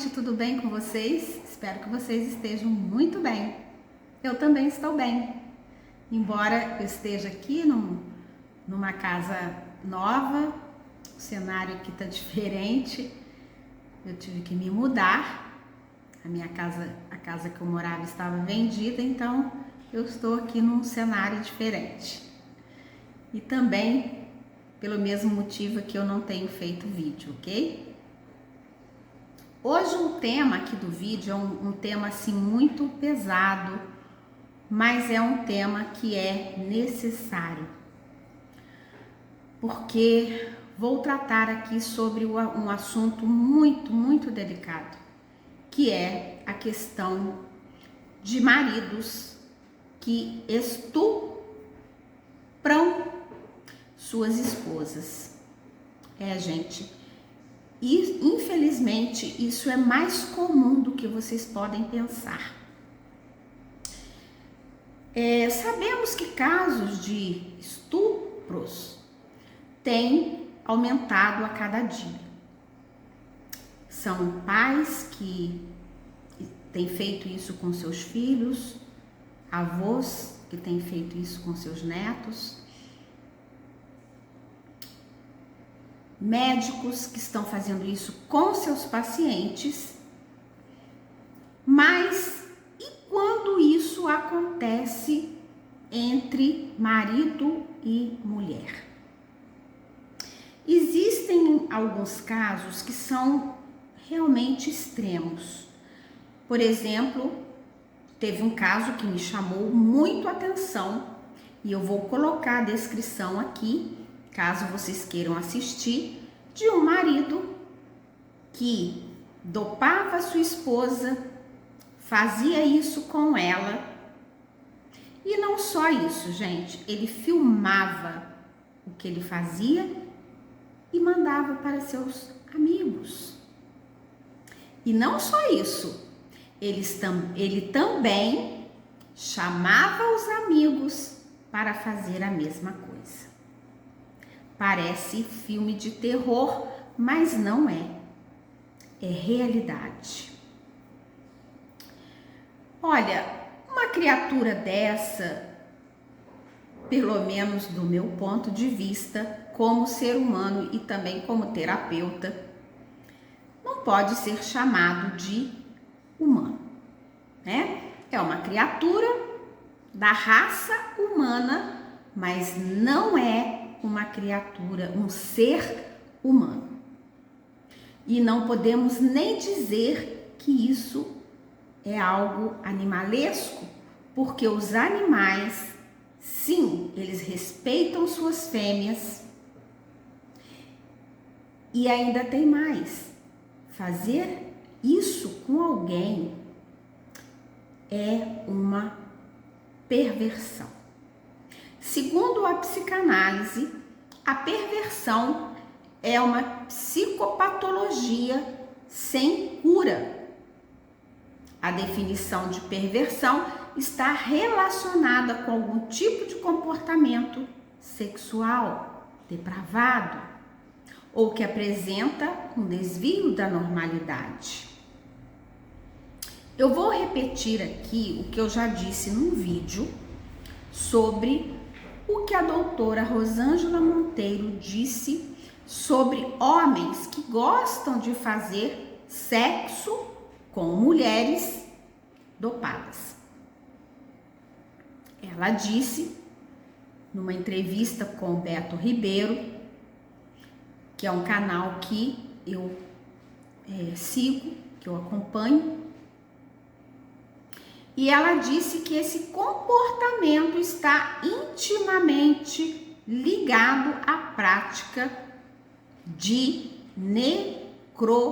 gente, tudo bem com vocês? Espero que vocês estejam muito bem. Eu também estou bem. Embora eu esteja aqui numa casa nova, o cenário aqui está diferente, eu tive que me mudar. A casa que eu morava estava vendida, então eu estou aqui num cenário diferente. E também pelo mesmo motivo que eu não tenho feito vídeo, ok? Hoje o tema aqui do vídeo é um tema assim muito pesado, mas é um tema que é necessário, porque vou tratar aqui sobre um assunto muito delicado, que é a questão de maridos que estupram suas esposas. Gente, e infelizmente isso é mais comum do que vocês podem pensar. Sabemos que casos de estupros têm aumentado a cada dia. São pais que têm feito isso com seus filhos, avós que têm feito isso com seus netos, médicos que estão fazendo isso com seus pacientes. Mas e quando isso acontece entre marido e mulher? Existem alguns casos que são realmente extremos. Por exemplo, teve um caso que me chamou muito a atenção e eu vou colocar a descrição aqui, caso vocês queiram assistir, de um marido que dopava sua esposa, fazia isso com ela. E não só isso, gente, ele filmava o que ele fazia e mandava para seus amigos. E não só isso, ele também chamava os amigos para fazer a mesma coisa. Parece filme de terror, mas não é. É realidade. Olha, uma criatura dessa, pelo menos do meu ponto de vista, como ser humano e também como terapeuta, não pode ser chamado de humano, né? É uma criatura da raça humana, mas não é uma criatura, um ser humano. E não podemos nem dizer que isso é algo animalesco, porque os animais, sim, eles respeitam suas fêmeas. E ainda tem mais, fazer isso com alguém é uma perversão. Segundo a psicanálise, a perversão é uma psicopatologia sem cura. A definição de perversão está relacionada com algum tipo de comportamento sexual depravado ou que apresenta um desvio da normalidade. Eu vou repetir aqui o que eu já disse num vídeo sobre o que a doutora Rosângela Monteiro disse sobre homens que gostam de fazer sexo com mulheres dopadas. Ela disse numa entrevista com o Beto Ribeiro, que é um canal que eu sigo, que eu acompanho, e ela disse que esse comportamento está intimamente ligado à prática de necrofilia.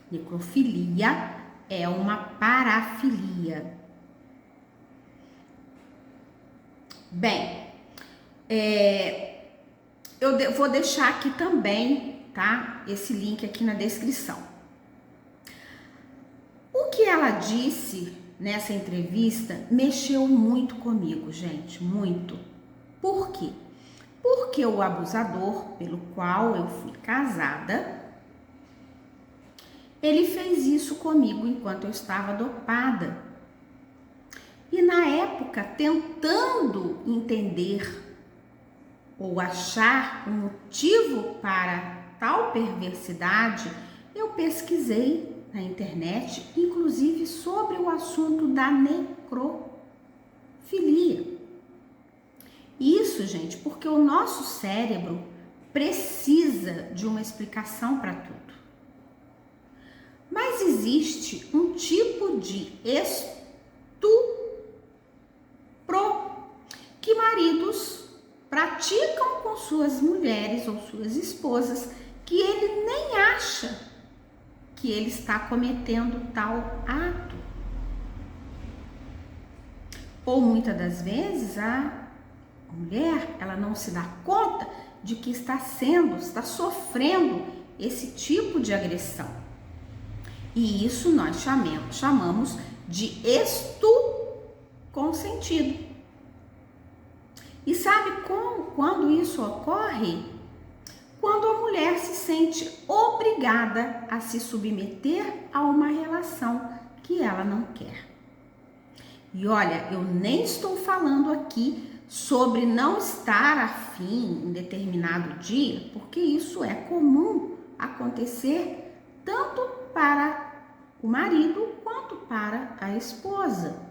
Necrofilia é uma parafilia. Bem, eu vou deixar aqui também, tá? Esse link aqui na descrição. O que ela disse nessa entrevista mexeu muito comigo, gente, muito. Por quê? Porque o abusador pelo qual eu fui casada Ele fez isso comigo enquanto eu estava dopada. E na época, tentando entender ou achar um motivo para tal perversidade, eu pesquisei na internet, inclusive sobre o assunto da necrofilia. Isso, gente, porque o nosso cérebro precisa de uma explicação para tudo. Mas existe um tipo de estupro que maridos praticam com suas mulheres ou suas esposas, que ele nem acha que ele está cometendo tal ato. Ou muitas das vezes a mulher, ela não se dá conta de que está sofrendo esse tipo de agressão. E isso nós chamamos de estupro consentido. E sabe quando isso ocorre? Quando a mulher se sente obrigada a se submeter a uma relação que ela não quer. E olha, eu nem estou falando aqui sobre não estar afim em determinado dia, porque isso é comum acontecer tanto para o marido quanto para a esposa.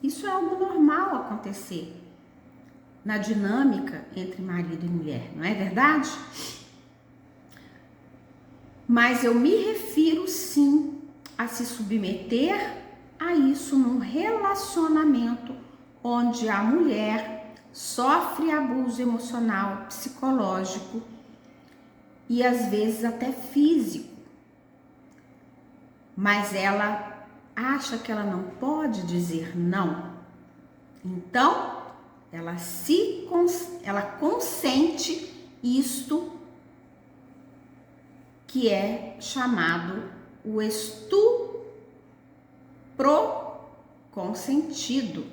Isso é algo normal acontecer na dinâmica entre marido e mulher, não é verdade? Mas eu me refiro sim a se submeter a isso num relacionamento onde a mulher sofre abuso emocional, psicológico e às vezes até físico. Mas ela acha que ela não pode dizer não. Então, ela consente isto que é chamado o estupro consentido.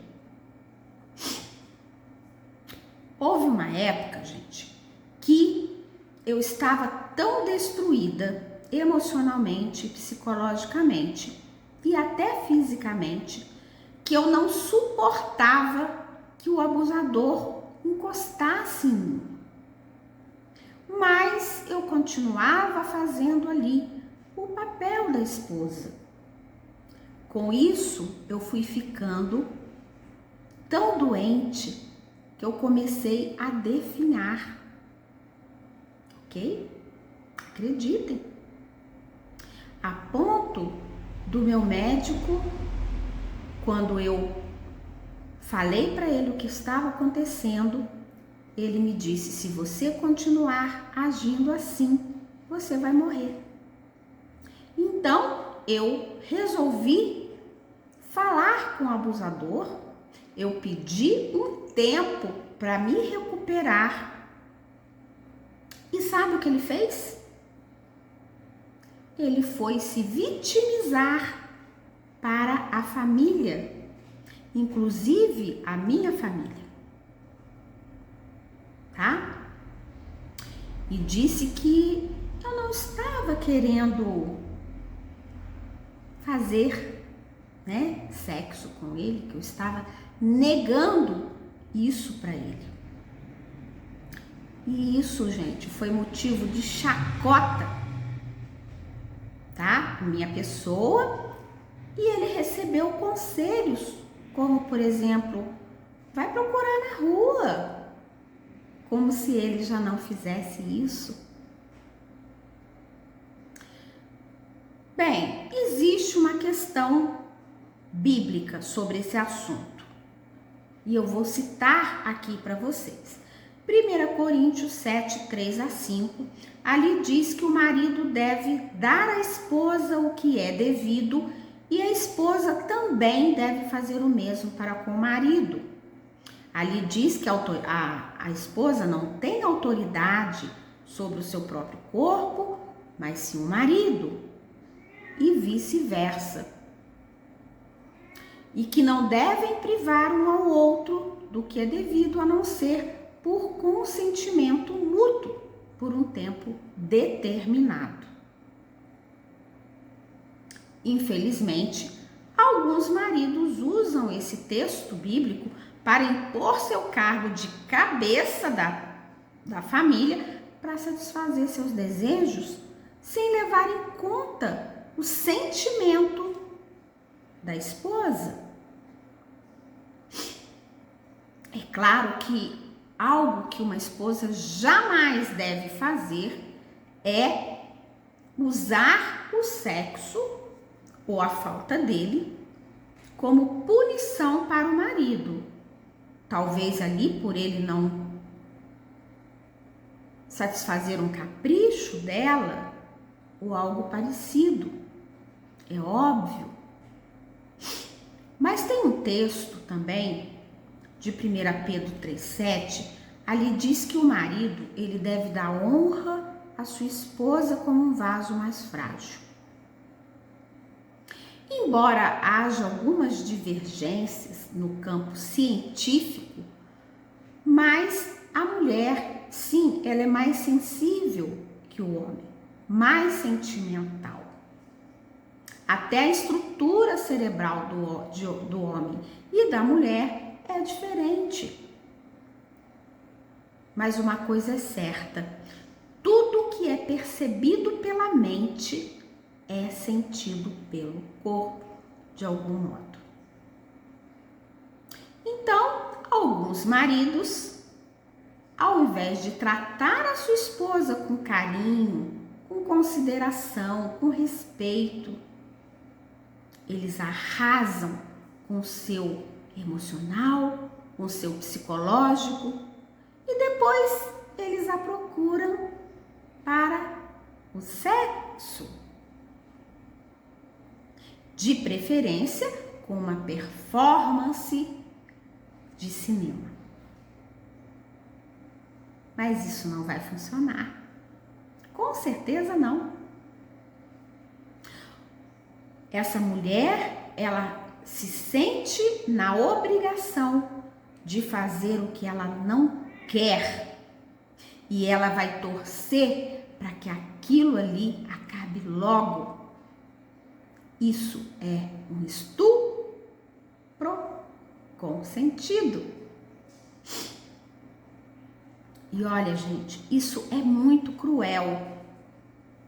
Houve uma época, gente, que eu estava tão destruída emocionalmente, psicologicamente e até fisicamente, que eu não suportava que o abusador encostasse em mim. Mas eu continuava fazendo ali o papel da esposa. Com isso, eu fui ficando tão doente que eu comecei a definhar. Ok? Acreditem. A ponto do meu médico, quando eu falei para ele o que estava acontecendo, ele me disse: se você continuar agindo assim, você vai morrer. Então, eu resolvi falar com o abusador, eu pedi um tempo para me recuperar. E sabe o que ele fez? Ele foi se vitimizar para a família, inclusive a minha família, tá? E disse que eu não estava querendo fazer, sexo com ele, que eu estava negando isso para ele. E isso, gente, foi motivo de chacota, tá? Minha pessoa, e ele recebeu conselhos, como por exemplo, vai procurar na rua, como se ele já não fizesse isso. Bem, existe uma questão bíblica sobre esse assunto e eu vou citar aqui para vocês. 1 Coríntios 7, 3 a 5, ali diz que o marido deve dar à esposa o que é devido e a esposa também deve fazer o mesmo para com o marido. Ali diz que a esposa não tem autoridade sobre o seu próprio corpo, mas sim o marido, e vice-versa. E que não devem privar um ao outro do que é devido, a não ser por consentimento mútuo, por um tempo determinado. Infelizmente, alguns maridos usam esse texto bíblico para impor seu cargo de cabeça da família para satisfazer seus desejos, sem levar em conta o sentimento da esposa. É claro que algo que uma esposa jamais deve fazer é usar o sexo ou a falta dele como punição para o marido. Talvez ali por ele não satisfazer um capricho dela ou algo parecido. É óbvio. Mas tem um texto também de 1 Pedro 3,7, ali diz que o marido ele deve dar honra à sua esposa como um vaso mais frágil. Embora haja algumas divergências no campo científico, mas a mulher, sim, ela é mais sensível que o homem, mais sentimental. Até a estrutura cerebral do homem e da mulher é diferente. Mas uma coisa é certa, tudo que é percebido pela mente é sentido pelo corpo, de algum modo. Então, alguns maridos, ao invés de tratar a sua esposa com carinho, com consideração, com respeito, eles arrasam com o seu emocional, com o seu psicológico e depois eles a procuram para o sexo. De preferência com uma performance de cinema. Mas isso não vai funcionar. Com certeza não. Essa mulher, ela se sente na obrigação de fazer o que ela não quer. E ela vai torcer para que aquilo ali acabe logo. Isso é um estupro consentido. E olha, gente, isso é muito cruel.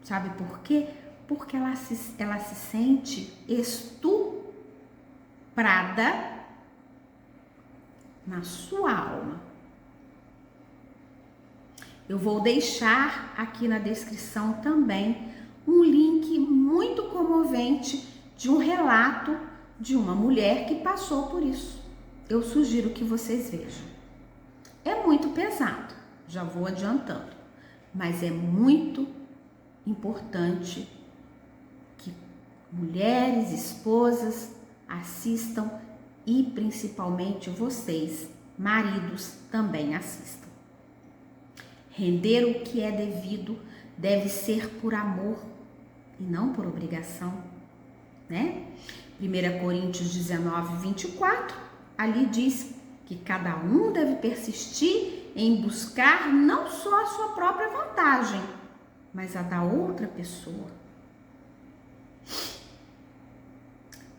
Sabe por quê? Porque ela se sente estuprada na sua alma. Eu vou deixar aqui na descrição também um link muito comovente de um relato de uma mulher que passou por isso. Eu sugiro que vocês vejam. É muito pesado, já vou adiantando, mas é muito importante que mulheres, esposas assistam e principalmente vocês, maridos, também assistam. Render o que é devido deve ser por amor e não por obrigação, né? 1 Coríntios 19, 24, ali diz que cada um deve persistir em buscar não só a sua própria vantagem, mas a da outra pessoa.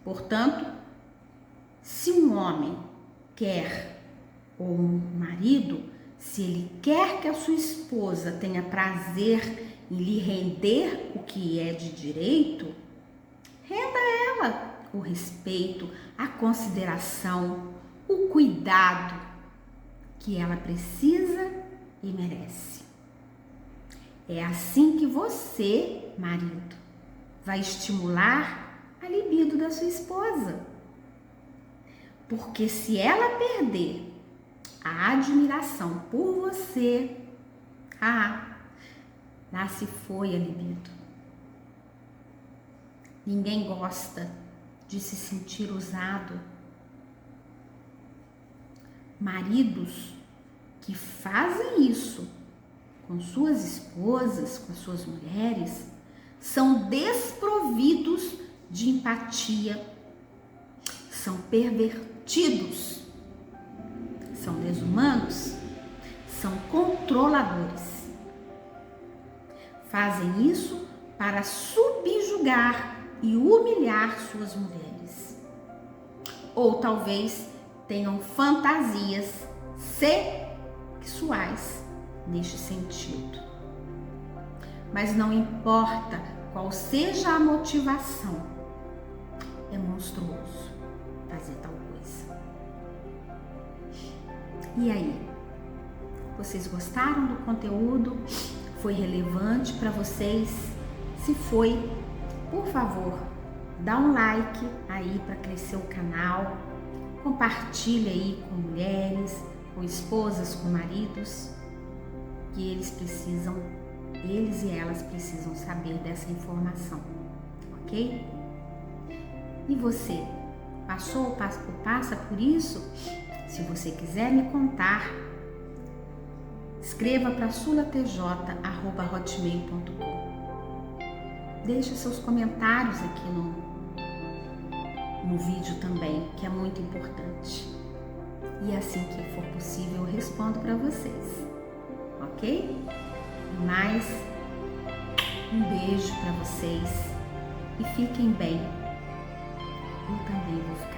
Portanto, se um homem quer, ou um marido, se ele quer que a sua esposa tenha prazer em lhe render o que é de direito, renda a ela o respeito, a consideração, o cuidado que ela precisa e merece. É assim que você, marido, vai estimular a libido da sua esposa. Porque se ela perder a admiração por você, lá se foi a libido. Ninguém gosta de se sentir usado. Maridos que fazem isso com suas esposas, com suas mulheres, são desprovidos de empatia, são pervertidos, são desumanos, são controladores. Fazem isso para subjugar e humilhar suas mulheres. Ou talvez tenham fantasias sexuais neste sentido. Mas não importa qual seja a motivação, é monstruoso fazer tal coisa. E aí? Vocês gostaram do conteúdo? Foi relevante para vocês? Se foi, por favor, dá um like aí para crescer o canal. Compartilha aí com mulheres, com esposas, com maridos, que eles e elas precisam saber dessa informação, ok? E você, passou ou passa por isso? Se você quiser me contar, escreva para sulatj@hotmail.com. Deixe seus comentários aqui no vídeo também, que é muito importante. E assim que for possível, eu respondo para vocês, ok? Mais um beijo para vocês e fiquem bem. Eu também vou ficar.